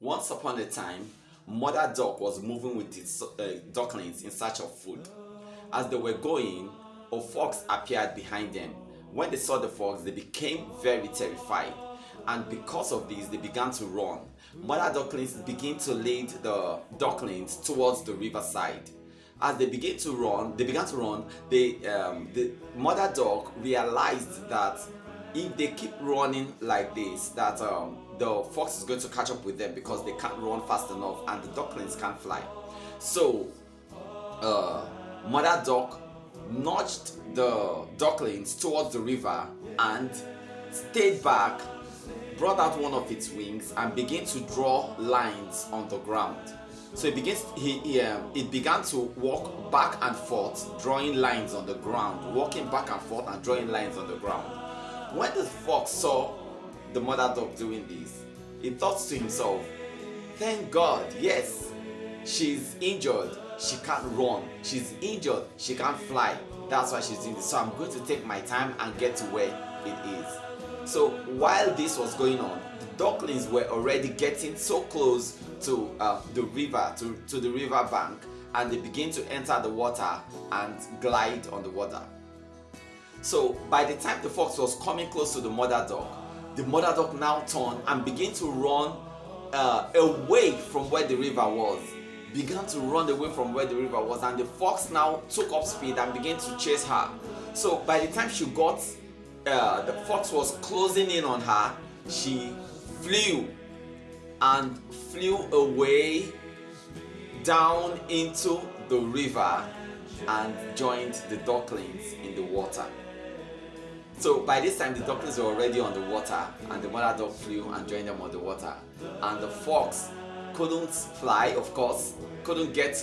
Once upon a time, Mother Duck was moving with its ducklings in search of food. As they were going, a fox appeared behind them. When they saw the fox, they became very terrified, and because of this, they began to run. Mother ducklings began to lead the ducklings towards the riverside. As they began to run, the mother duck realized that if they keep running like this, that the fox is going to catch up with them because they can't run fast enough and the ducklings can't fly. So mother duck nudged the ducklings towards the river and stayed back, brought out one of its wings and began to draw lines on the ground. So it began to walk back and forth, drawing lines on the ground, walking back and forth and drawing lines on the ground. When the fox saw the mother dog doing this, he thought to himself, thank God, yes, she's injured, she can't run, she's injured, she can't fly, that's why she's doing this, so I'm going to take my time and get to where it is. So while this was going on, the ducklings were already getting so close to the river, to the river bank, and they begin to enter the water and glide on the water. So by the time the fox was coming close to the mother duck now turned and began to run away from where the river was. Began to run away from where the river was, and the fox now took up speed and began to chase her. So by the time she got, the fox was closing in on her, she flew away down into the river and joined the ducklings in the water. So by this time the ducklings were already on the water, and the mother duck flew and joined them on the water, and the fox couldn't fly, of course, couldn't get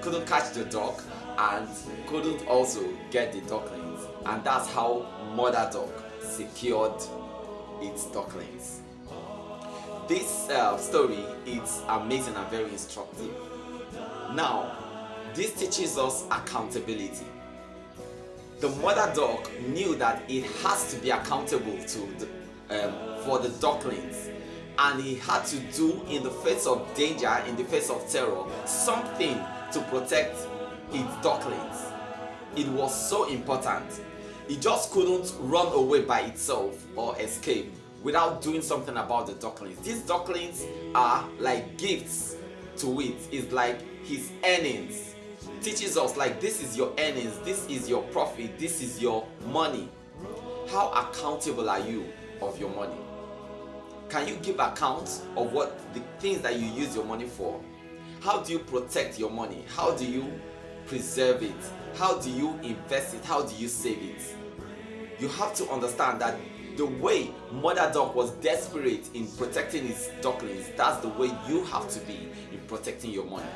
couldn't catch the duck, and couldn't also get the ducklings, and that's how mother duck secured its ducklings. This story is amazing and very instructive. Now, this teaches us accountability. The mother duck knew that it has to be accountable for the ducklings, and he had to do, in the face of danger, in the face of terror, something to protect its ducklings. It was so important. It just couldn't run away by itself or escape without doing something about the ducklings. These ducklings are like gifts to it. It's like his earnings. Teaches us, like, this is your earnings, this is your profit, this is your money. How accountable are you of your money? Can you give account of what the things that you use your money for? How do you protect your money? How do you preserve it? How do you invest it? How do you save it? You have to understand that the way mother duck was desperate in protecting its ducklings, that's the way you have to be in protecting your money.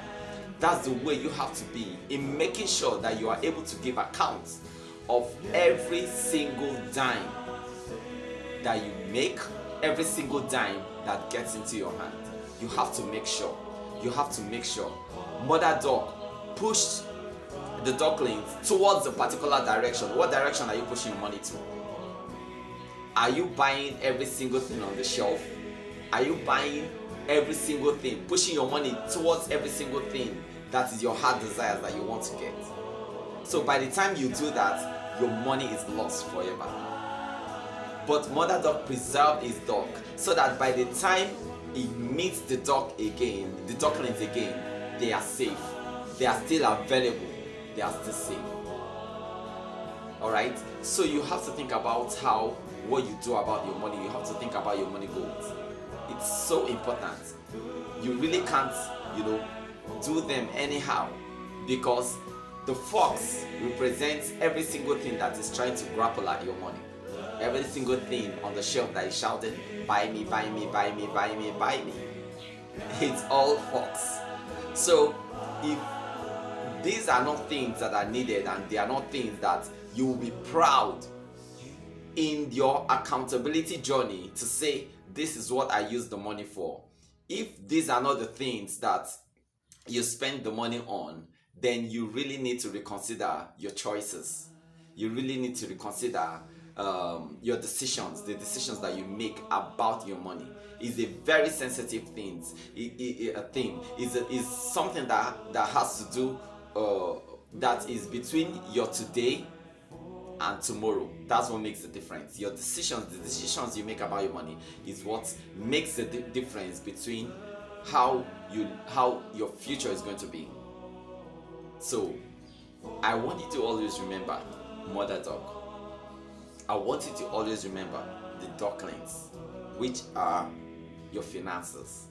That's the way you have to be in making sure that you are able to give account of every single dime that you make, every single dime that gets into your hand. You have to make sure. Mother duck pushed the ducklings towards a particular direction. What direction are you pushing your money to? Are you buying every single thing on the shelf? Are you buying every single thing, pushing your money towards every single thing that is your heart desires that you want to get? So by the time you do that, your money is lost forever. But mother duck preserved his duck so that by the time he meets the ducklings again, they are safe. They are still available. They are still safe. Alright? So you have to think about what you do about your money. You have to think about your money goals. It's so important. You really can't, do them anyhow, because the fox represents every single thing that is trying to grapple at your money. Every single thing on the shelf that is shouting, buy me, buy me, buy me, buy me, buy me. It's all fox. So if these are not things that are needed, and they are not things that you will be proud in your accountability journey to say, this is what I use the money for. If these are not the things that you spend the money on, then you really need to reconsider your choices. You really need to reconsider your decisions, the decisions that you make about your money, is a very sensitive thing. Is something that has to do that is between your today and tomorrow. That's what makes the difference. Your decisions, the decisions you make about your money, is what makes the difference between how your future is going to be. So I want you to always remember mother dog. I want you to always remember the ducklings, which are your finances.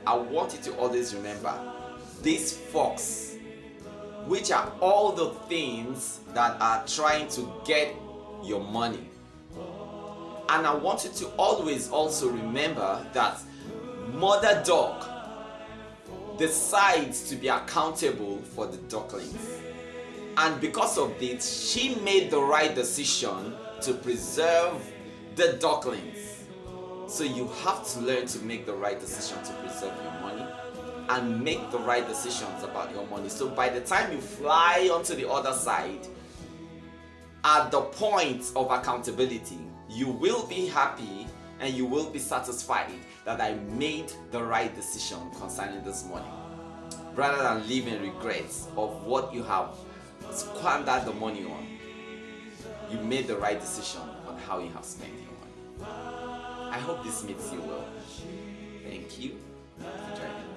I want you to always remember this fox, which are all the things that are trying to get your money. And I want you to always also remember that mother dog decides to be accountable for the ducklings. And because of this, she made the right decision to preserve the ducklings. So you have to learn to make the right decision to preserve your money and make the right decisions about your money. So by the time you fly onto the other side, at the point of accountability, you will be happy and you will be satisfied that I made the right decision concerning this money, rather than live in regrets of what you have squandered the money on. You made the right decision on how you have spent your money. I hope this meets you well. Thank you for joining.